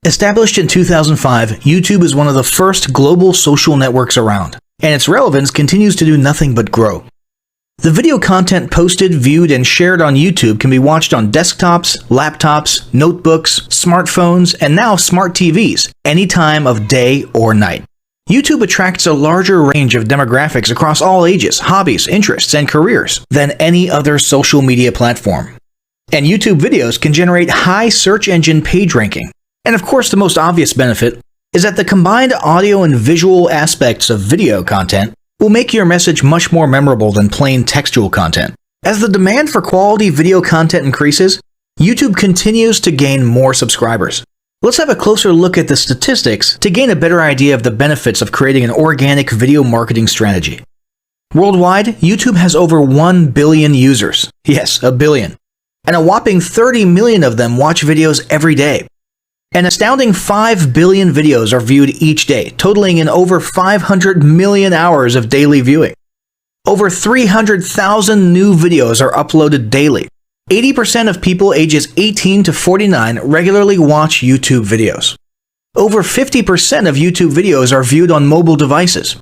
Established in 2005, YouTube is one of the first global social networks around, and its relevance continues to do nothing but grow. The video content posted, viewed, and shared on YouTube can be watched on desktops, laptops, notebooks, smartphones, and now smart TVs, any time of day or night. YouTube attracts a larger range of demographics across all ages, hobbies, interests, and careers than any other social media platform. And YouTube videos can generate high search engine page ranking. And of course, the most obvious benefit is that the combined audio and visual aspects of video content will make your message much more memorable than plain textual content. As the demand for quality video content increases, YouTube continues to gain more subscribers. Let's have a closer look at the statistics to gain a better idea of the benefits of creating an organic video marketing strategy. Worldwide, YouTube has over 1 billion users. Yes, a billion. And a whopping 30 million of them watch videos every day. An astounding 5 billion videos are viewed each day, totaling in over 500 million hours of daily viewing. Over 300,000 new videos are uploaded daily. 80% of people ages 18 to 49 regularly watch YouTube videos. Over 50% of YouTube videos are viewed on mobile devices.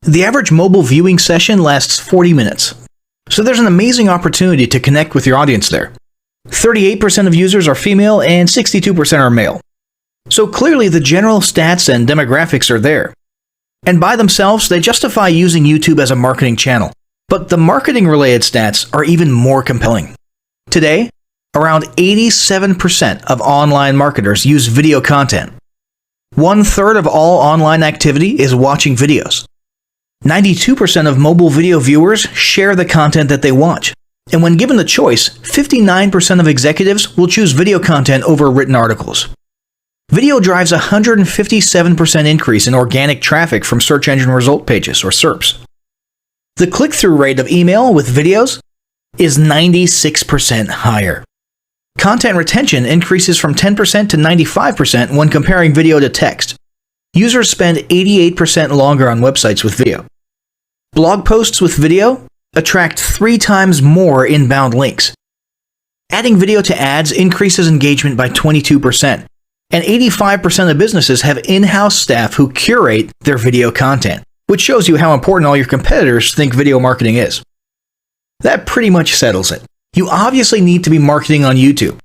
The average mobile viewing session lasts 40 minutes. So there's an amazing opportunity to connect with your audience there. 38% of users are female and 62% are male. So clearly the general stats and demographics are there. And by themselves, they justify using YouTube as a marketing channel. But the marketing-related stats are even more compelling. Today, around 87% of online marketers use video content. 1/3 of all online activity is watching videos. 92% of mobile video viewers share the content that they watch. And when given the choice, 59% of executives will choose video content over written articles. Video drives a 157% increase in organic traffic from search engine result pages, or SERPs. The click-through rate of email with videos is 96% higher. Content retention increases from 10% to 95% when comparing video to text. Users spend 88% longer on websites with video. Blog posts with video attract 3 times more inbound links. Adding video to ads increases engagement by 22%, and 85% of businesses have in-house staff who curate their video content, which shows you how important all your competitors think video marketing is. That pretty much settles it. You obviously need to be marketing on YouTube.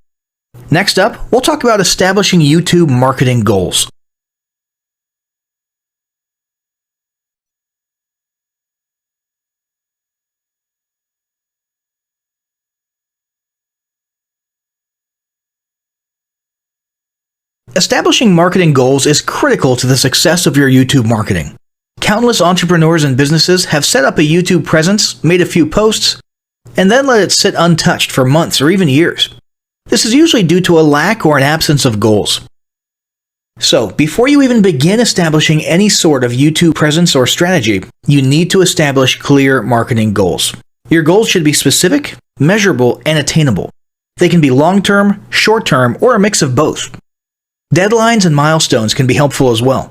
Next up, we'll talk about establishing YouTube marketing goals. Establishing marketing goals is critical to the success of your YouTube marketing. Countless entrepreneurs and businesses have set up a YouTube presence, made a few posts, and then let it sit untouched for months or even years. This is usually due to a lack or an absence of goals. So, before you even begin establishing any sort of YouTube presence or strategy, you need to establish clear marketing goals. Your goals should be specific, measurable, and attainable. They can be long-term, short-term, or a mix of both. Deadlines and milestones can be helpful as well.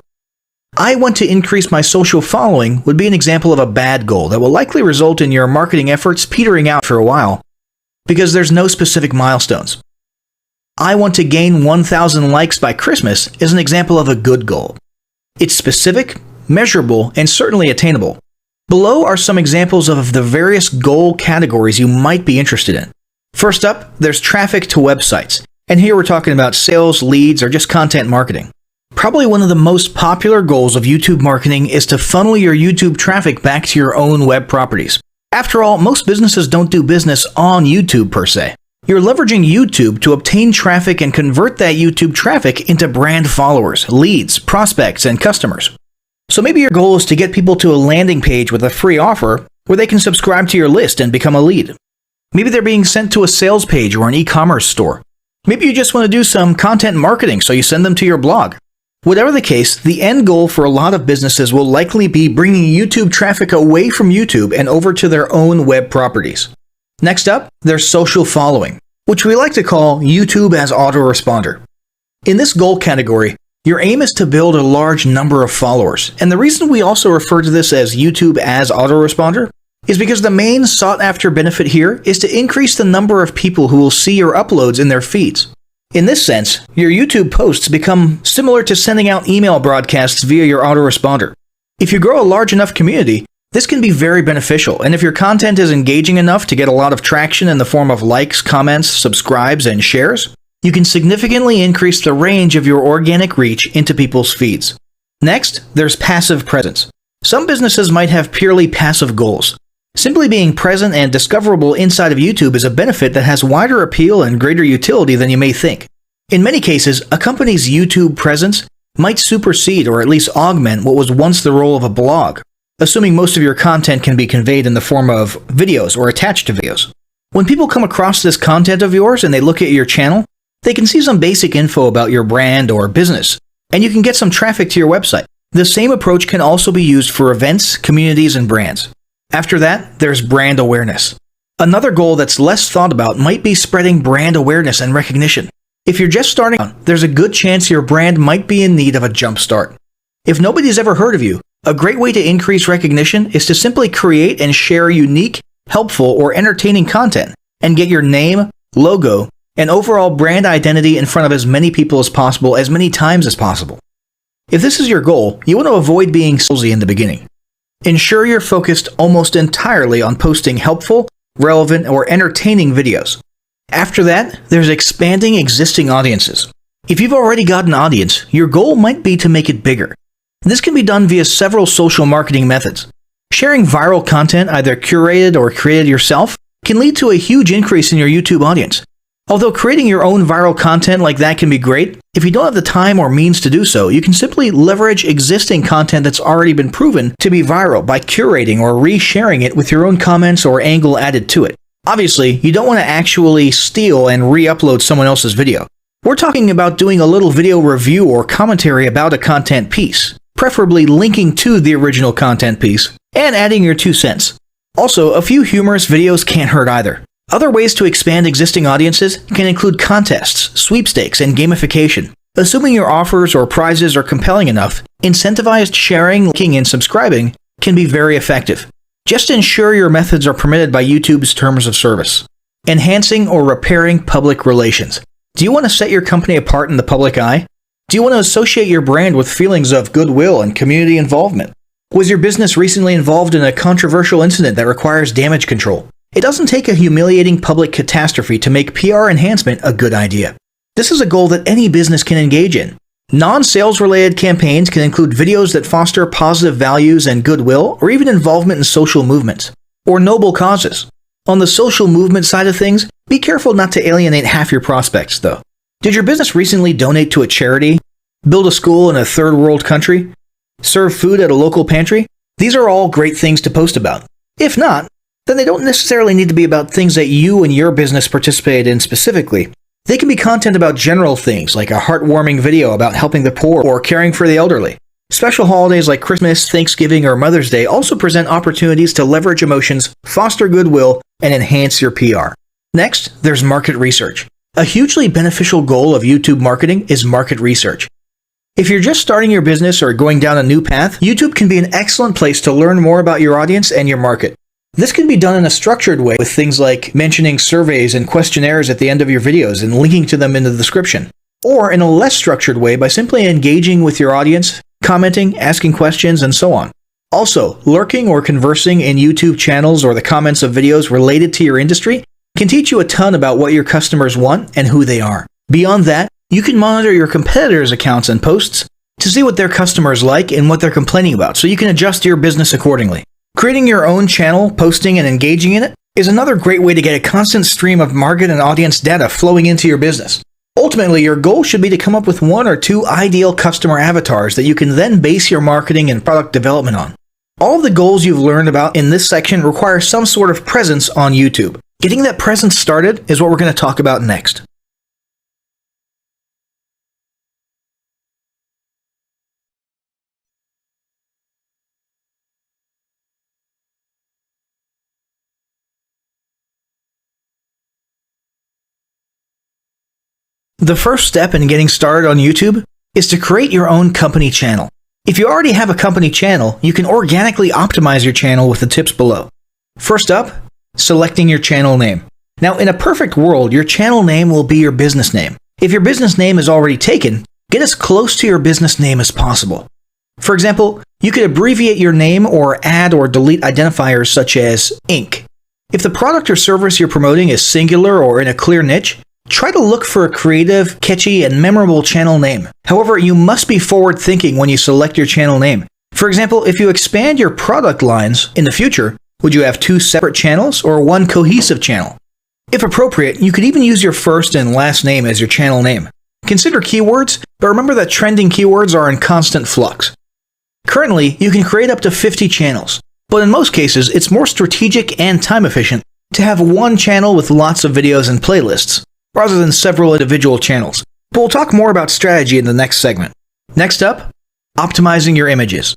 I want to increase my social following would be an example of a bad goal that will likely result in your marketing efforts petering out for a while because there's no specific milestones. I want to gain 1,000 likes by Christmas is an example of a good goal. It's specific, measurable, and certainly attainable. Below are some examples of the various goal categories you might be interested in. First up, there's traffic to websites. And here we're talking about sales, leads, or just content marketing. Probably one of the most popular goals of YouTube marketing is to funnel your YouTube traffic back to your own web properties. After all, most businesses don't do business on YouTube per se. You're leveraging YouTube to obtain traffic and convert that YouTube traffic into brand followers, leads, prospects, and customers. So maybe your goal is to get people to a landing page with a free offer where they can subscribe to your list and become a lead. Maybe they're being sent to a sales page or an e-commerce store. Maybe you just want to do some content marketing, so you send them to your blog. Whatever the case, the end goal for a lot of businesses will likely be bringing YouTube traffic away from YouTube and over to their own web properties. Next up, there's social following, which we like to call YouTube as autoresponder. In this goal category, your aim is to build a large number of followers, and the reason we also refer to this as YouTube as autoresponder is because the main sought-after benefit here is to increase the number of people who will see your uploads in their feeds. In this sense, your YouTube posts become similar to sending out email broadcasts via your autoresponder. If you grow a large enough community, this can be very beneficial, and if your content is engaging enough to get a lot of traction in the form of likes, comments, subscribes, and shares, you can significantly increase the range of your organic reach into people's feeds. Next, there's passive presence. Some businesses might have purely passive goals. Simply being present and discoverable inside of YouTube is a benefit that has wider appeal and greater utility than you may think. In many cases, a company's YouTube presence might supersede or at least augment what was once the role of a blog, assuming most of your content can be conveyed in the form of videos or attached to videos. When people come across this content of yours and they look at your channel, they can see some basic info about your brand or business, and you can get some traffic to your website. The same approach can also be used for events, communities, and brands. After that, there's brand awareness. Another goal that's less thought about might be spreading brand awareness and recognition. If you're just starting out, there's a good chance your brand might be in need of a jump start. If nobody's ever heard of you, a great way to increase recognition is to simply create and share unique, helpful, or entertaining content and get your name, logo, and overall brand identity in front of as many people as possible as many times as possible. If this is your goal, you want to avoid being salesy in the beginning. Ensure you're focused almost entirely on posting helpful, relevant, or entertaining videos. After that, there's expanding existing audiences. If you've already got an audience, your goal might be to make it bigger. This can be done via several social marketing methods. Sharing viral content, either curated or created yourself, can lead to a huge increase in your YouTube audience. Although creating your own viral content like that can be great, if you don't have the time or means to do so, you can simply leverage existing content that's already been proven to be viral by curating or resharing it with your own comments or angle added to it. Obviously, you don't want to actually steal and re-upload someone else's video. We're talking about doing a little video review or commentary about a content piece, preferably linking to the original content piece, and adding your 2 cents. Also, a few humorous videos can't hurt either. Other ways to expand existing audiences can include contests, sweepstakes, and gamification. Assuming your offers or prizes are compelling enough, incentivized sharing, liking, and subscribing can be very effective. Just ensure your methods are permitted by YouTube's terms of service. Enhancing or repairing public relations. Do you want to set your company apart in the public eye? Do you want to associate your brand with feelings of goodwill and community involvement? Was your business recently involved in a controversial incident that requires damage control? It doesn't take a humiliating public catastrophe to make PR enhancement a good idea. This is a goal that any business can engage in. Non-sales related campaigns can include videos that foster positive values and goodwill, or even involvement in social movements, or noble causes. On the social movement side of things, be careful not to alienate half your prospects, though. Did your business recently donate to a charity? Build a school in a third world country? Serve food at a local pantry? These are all great things to post about. If not, then they don't necessarily need to be about things that you and your business participated in specifically. They can be content about general things, like a heartwarming video about helping the poor or caring for the elderly. Special holidays like Christmas, Thanksgiving, or Mother's Day also present opportunities to leverage emotions, foster goodwill, and enhance your PR. Next, there's market research. A hugely beneficial goal of YouTube marketing is market research. If you're just starting your business or going down a new path, YouTube can be an excellent place to learn more about your audience and your market. This can be done in a structured way with things like mentioning surveys and questionnaires at the end of your videos and linking to them in the description. Or in a less structured way by simply engaging with your audience, commenting, asking questions, and so on. Also, lurking or conversing in YouTube channels or the comments of videos related to your industry can teach you a ton about what your customers want and who they are. Beyond that, you can monitor your competitors' accounts and posts to see what their customers like and what they're complaining about, so you can adjust your business accordingly. Creating your own channel, posting, and engaging in it is another great way to get a constant stream of market and audience data flowing into your business. Ultimately, your goal should be to come up with 1 or 2 ideal customer avatars that you can then base your marketing and product development on. All of the goals you've learned about in this section require some sort of presence on YouTube. Getting that presence started is what we're going to talk about next. The first step in getting started on YouTube is to create your own company channel. If you already have a company channel, you can organically optimize your channel with the tips below. First up, selecting your channel name. Now, in a perfect world, your channel name will be your business name. If your business name is already taken, get as close to your business name as possible. For example, you could abbreviate your name or add or delete identifiers such as Inc. If the product or service you're promoting is singular or in a clear niche, try to look for a creative, catchy, and memorable channel name. However, you must be forward-thinking when you select your channel name. For example, if you expand your product lines in the future, would you have 2 separate channels or 1 cohesive channel? If appropriate, you could even use your first and last name as your channel name. Consider keywords, but remember that trending keywords are in constant flux. Currently, you can create up to 50 channels, but in most cases, it's more strategic and time efficient to have one channel with lots of videos and playlists, rather than several individual channels. But we'll talk more about strategy in the next segment. Next up, optimizing your images.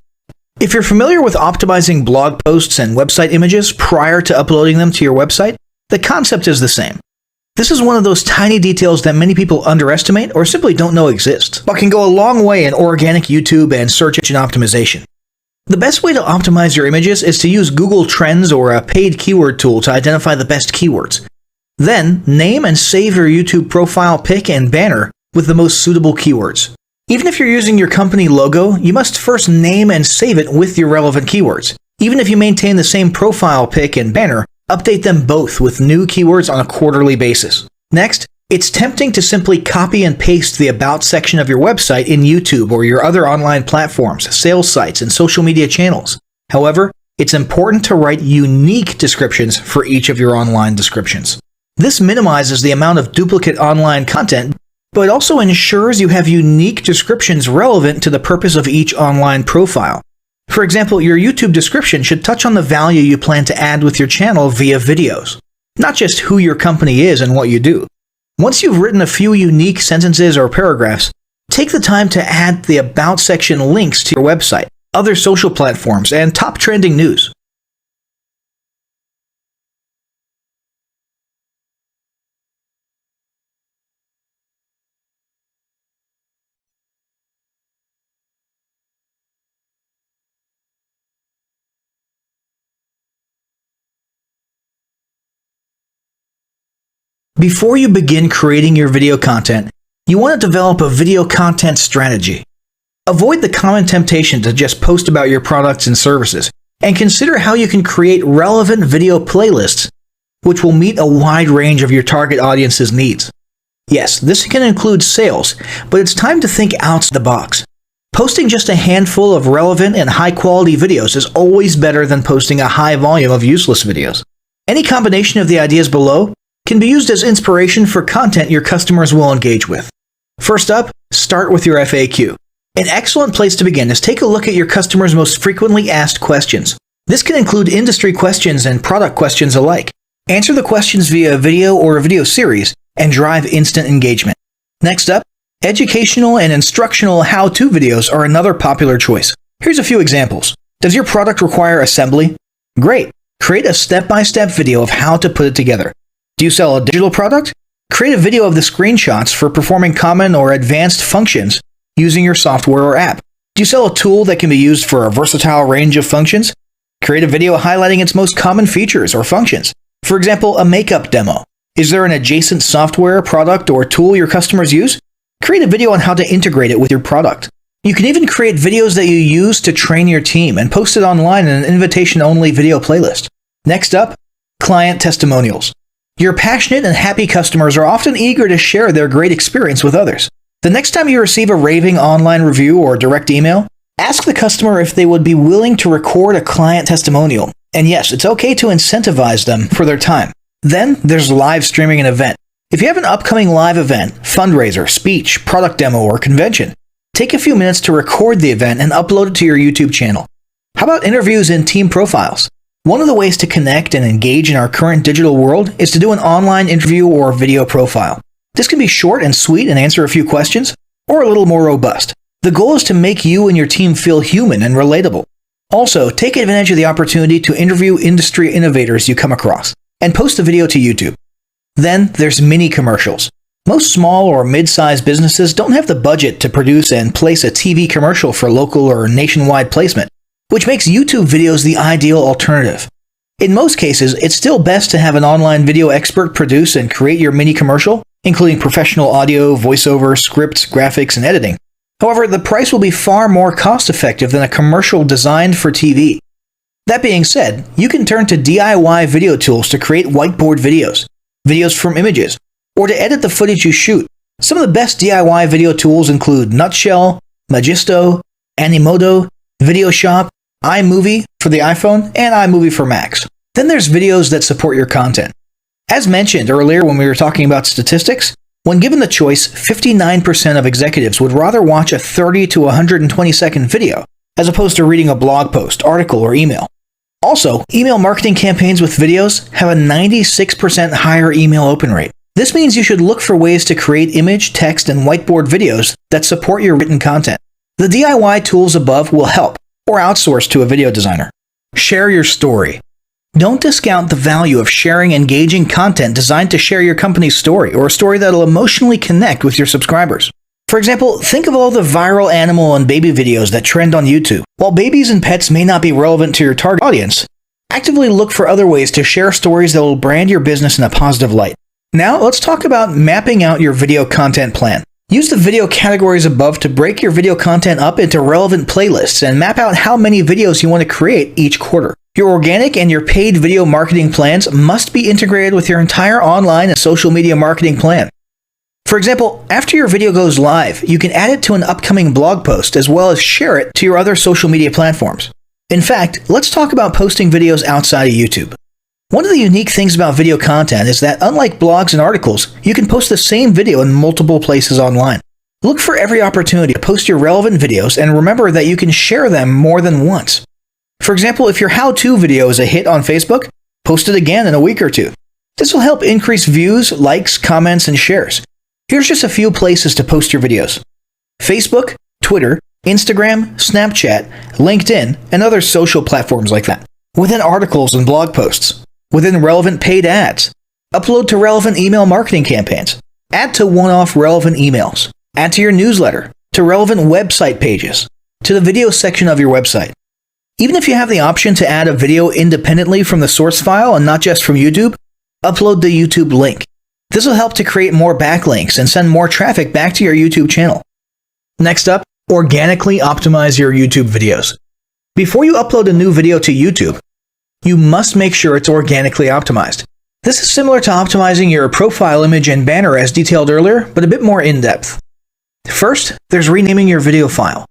If you're familiar with optimizing blog posts and website images prior to uploading them to your website, the concept is the same. This is one of those tiny details that many people underestimate or simply don't know exist, but can go a long way in organic YouTube and search engine optimization. The best way to optimize your images is to use Google Trends or a paid keyword tool to identify the best keywords. Then, name and save your YouTube profile pic and banner with the most suitable keywords. Even if you're using your company logo, you must first name and save it with your relevant keywords. Even if you maintain the same profile pic and banner, update them both with new keywords on a quarterly basis. Next, it's tempting to simply copy and paste the About section of your website in YouTube or your other online platforms, sales sites, and social media channels. However, it's important to write unique descriptions for each of your online descriptions. This minimizes the amount of duplicate online content, but it also ensures you have unique descriptions relevant to the purpose of each online profile. For example, your YouTube description should touch on the value you plan to add with your channel via videos, not just who your company is and what you do. Once you've written a few unique sentences or paragraphs, take the time to add the About section links to your website, other social platforms, and top trending news. Before you begin creating your video content, you want to develop a video content strategy. Avoid the common temptation to just post about your products and services, and consider how you can create relevant video playlists which will meet a wide range of your target audience's needs. Yes, this can include sales, but it's time to think outside the box. Posting just a handful of relevant and high-quality videos is always better than posting a high volume of useless videos. Any combination of the ideas below can be used as inspiration for content your customers will engage with. First up, start with your FAQ. An excellent place to begin is take a look at your customers' most frequently asked questions. This can include industry questions and product questions alike. Answer the questions via a video or a video series and drive instant engagement. Next up, educational and instructional how-to videos are another popular choice. Here's a few examples. Does your product require assembly? Great! Create a step-by-step video of how to put it together. Do you sell a digital product? Create a video of the screenshots for performing common or advanced functions using your software or app. Do you sell a tool that can be used for a versatile range of functions? Create a video highlighting its most common features or functions. For example, a makeup demo. Is there an adjacent software, product, or tool your customers use? Create a video on how to integrate it with your product. You can even create videos that you use to train your team and post it online in an invitation-only video playlist. Next up, client testimonials. Your passionate and happy customers are often eager to share their great experience with others. The next time you receive a raving online review or direct email, ask the customer if they would be willing to record a client testimonial. And yes, it's okay to incentivize them for their time. Then there's live streaming an event. If you have an upcoming live event, fundraiser, speech, product demo, or convention, take a few minutes to record the event and upload it to your YouTube channel. How about interviews and team profiles? One of the ways to connect and engage in our current digital world is to do an online interview or video profile. This can be short and sweet and answer a few questions, or a little more robust. The goal is to make you and your team feel human and relatable. Also, take advantage of the opportunity to interview industry innovators you come across, and post the video to YouTube. Then there's mini commercials. Most small or mid-sized businesses don't have the budget to produce and place a TV commercial for local or nationwide placement, which makes YouTube videos the ideal alternative. In most cases, it's still best to have an online video expert produce and create your mini commercial including professional audio, voiceover, scripts, graphics, and editing. However, the price will be far more cost-effective than a commercial designed for TV. That being said, you can turn to DIY video tools to create whiteboard videos, videos from images, or to edit the footage you shoot. Some of the best DIY video tools include Nutshell, Magisto, Animoto, VideoShop, iMovie for the iPhone, and iMovie for Macs. Then there's videos that support your content. As mentioned earlier when we were talking about statistics, when given the choice, 59% of executives would rather watch a 30 to 120 second video as opposed to reading a blog post, article, or email. Also, email marketing campaigns with videos have a 96% higher email open rate. This means you should look for ways to create image, text, and whiteboard videos that support your written content. The DIY tools above will help, or outsource to a video designer. Share your story. Don't discount the value of sharing engaging content designed to share your company's story, or a story that will emotionally connect with your subscribers. For example, think of all the viral animal and baby videos that trend on YouTube. While babies and pets may not be relevant to your target audience, actively look for other ways to share stories that will brand your business in a positive light. Now, let's talk about mapping out your video content plan. Use the video categories above to break your video content up into relevant playlists and map out how many videos you want to create each quarter. Your organic and your paid video marketing plans must be integrated with your entire online and social media marketing plan. For example, after your video goes live, you can add it to an upcoming blog post as well as share it to your other social media platforms. In fact, let's talk about posting videos outside of YouTube. One of the unique things about video content is that unlike blogs and articles, you can post the same video in multiple places online. Look for every opportunity to post your relevant videos and remember that you can share them more than once. For example, if your how-to video is a hit on Facebook, post it again in a week or two. This will help increase views, likes, comments, and shares. Here's just a few places to post your videos: Facebook, Twitter, Instagram, Snapchat, LinkedIn, and other social platforms like that. Within articles and blog posts. Within relevant paid ads. Upload to relevant email marketing campaigns. Add to one-off relevant emails. Add to your newsletter. To relevant website pages. To the video section of your website. Even if you have the option to add a video independently from the source file and not just from YouTube, upload the YouTube link. This will help to create more backlinks and send more traffic back to your YouTube channel. Next up, organically optimize your YouTube videos. Before you upload a new video to YouTube, you must make sure it's organically optimized. This is similar to optimizing your profile image and banner as detailed earlier, but a bit more in-depth. First, there's renaming your video file.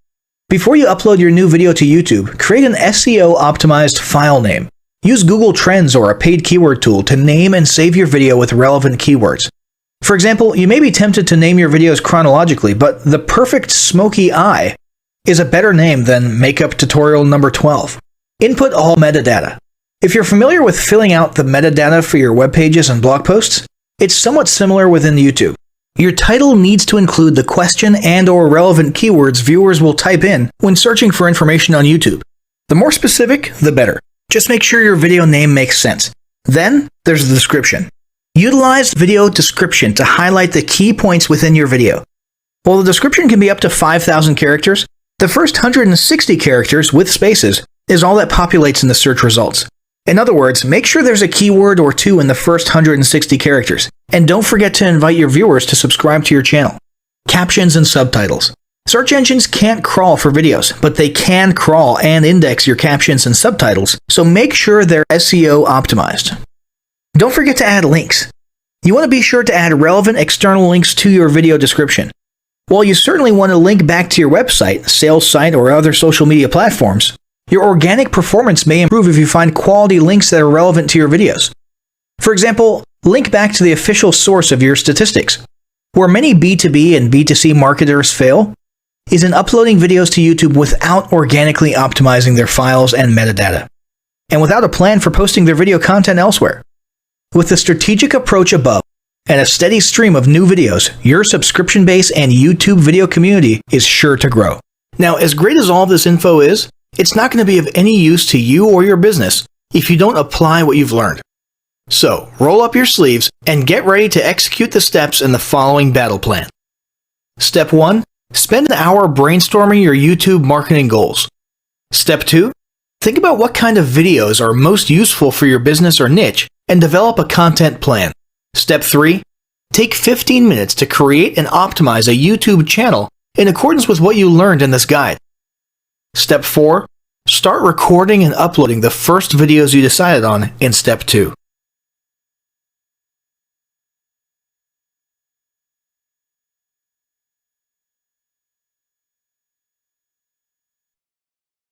Before you upload your new video to YouTube, create an SEO-optimized file name. Use Google Trends or a paid keyword tool to name and save your video with relevant keywords. For example, you may be tempted to name your videos chronologically, but the perfect smoky eye is a better name than makeup tutorial number 12. Input all metadata. If you're familiar with filling out the metadata for your web pages and blog posts, it's somewhat similar within YouTube. Your title needs to include the question and/or relevant keywords viewers will type in when searching for information on YouTube. The more specific, the better. Just make sure your video name makes sense. Then, there's the description. Utilize video description to highlight the key points within your video. While the description can be up to 5,000 characters, the first 160 characters with spaces is all that populates in the search results. In other words, make sure there's a keyword or two in the first 160 characters, and don't forget to invite your viewers to subscribe to your channel. Captions and subtitles. Search engines can't crawl for videos, but they can crawl and index your captions and subtitles, so make sure they're SEO optimized. Don't forget to add links. You want to be sure to add relevant external links to your video description. While you certainly want to link back to your website, sales site, or other social media platforms, your organic performance may improve if you find quality links that are relevant to your videos. For example, link back to the official source of your statistics. Where many B2B and B2C marketers fail is in uploading videos to YouTube without organically optimizing their files and metadata, and without a plan for posting their video content elsewhere. With the strategic approach above and a steady stream of new videos, your subscription base and YouTube video community is sure to grow. Now, as great as all this info is, it's not going to be of any use to you or your business if you don't apply what you've learned. So, roll up your sleeves and get ready to execute the steps in the following battle plan. Step 1. Spend an hour brainstorming your YouTube marketing goals. Step 2. Think about what kind of videos are most useful for your business or niche and develop a content plan. Step 3. Take 15 minutes to create and optimize a YouTube channel in accordance with what you learned in this guide. Step 4. Start recording and uploading the first videos you decided on in Step 2.